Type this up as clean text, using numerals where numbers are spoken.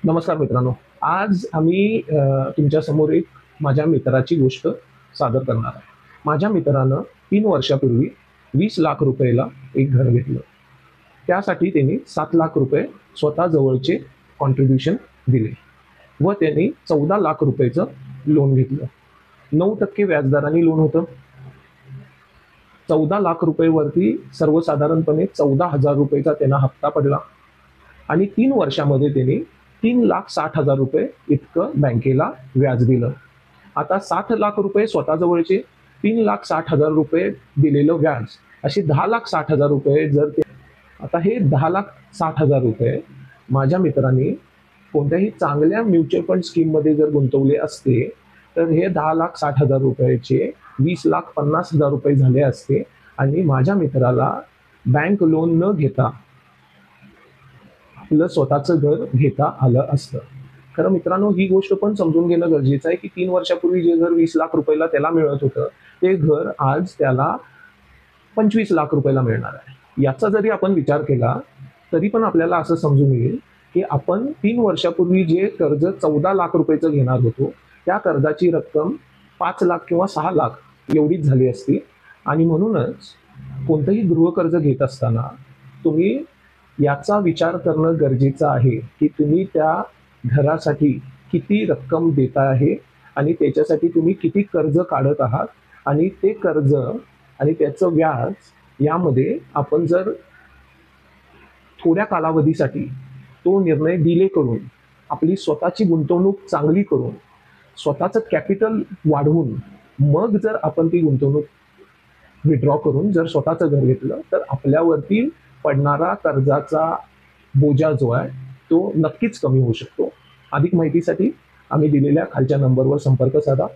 नमस्कार मित्रांनो. आज आम्ही तुमच्या समोर एक माझ्या मित्राची गोष्ट सादर करणार आहे. माझ्या मित्रानं 3 वर्षापूर्वी 20 लाख रुपयाला एक घर घेतलं. त्यासाठी त्यांनी 7 लाख रुपये स्वतः जवळचे कॉन्ट्रिब्युशन दिले व त्यांनी 14 लाख रुपयाचं लोन घेतलं. 9% व्याजदराने लोन होतं. 14 लाख रुपयेवरती सर्वसाधारणपणे 14,000 रुपयेचा त्यांना हप्ता पडला आणि 3 वर्षामध्ये त्यांनी 3,60,000 रुपये इतकं बँकेला व्याज दिलं. आता 7 लाख रुपये स्वतःजवळचे, 3,60,000 रुपये दिलेलं व्याज, असे 10,60,000 रुपये जर ते, आता हे 10,60,000 रुपये माझ्या मित्रांनी कोणत्याही चांगल्या म्युच्युअल फंड स्कीममध्ये जर गुंतवले असते तर हे 10,60,000 रुपयाचे 20,50,000 रुपये झाले असते आणि माझ्या मित्राला बँक लोन न घेता आपलं स्वतःचं घर घेता आलं असतं. खरं मित्रांनो, ही गोष्ट पण समजून घेणं गरजेचं आहे की 3 वर्षापूर्वी जे घर 20 लाख रुपयाला त्याला मिळत होतं ते घर आज त्याला 25 लाख रुपयाला मिळणार आहे. याचा जरी आपण विचार केला तरी पण आपल्याला असं समजून येईल की आपण 3 वर्षापूर्वी जे कर्ज 14 लाख रुपयाचं घेणार होतो त्या कर्जाची रक्कम 5 लाख किंवा 6 लाख एवढीच झाली असती. आणि म्हणूनच कोणतंही गृहकर्ज घेत असताना तुम्ही याचा विचार करणं गरजेचं आहे की तुम्ही त्या घरासाठी किती रक्कम देता आहे आणि त्याच्यासाठी तुम्ही किती कर्ज काढत आहात आणि ते कर्ज आणि त्याचं व्याज यामध्ये आपण जर थोड्या कालावधीसाठी तो निर्णय डिले करून आपली स्वतःची गुंतवणूक चांगली करून स्वतःचं कॅपिटल वाढवून मग जर आपण ती गुंतवणूक विड्रॉ करून जर स्वतःचं घर घेतलं तर आपल्यावरती पडणारा कर्जाचा बोजा जो आहे तो नक्कीच कमी होऊ शकतो. अधिक माहितीसाठी आम्ही दिलेल्या खालच्या नंबरवर संपर्क साधा.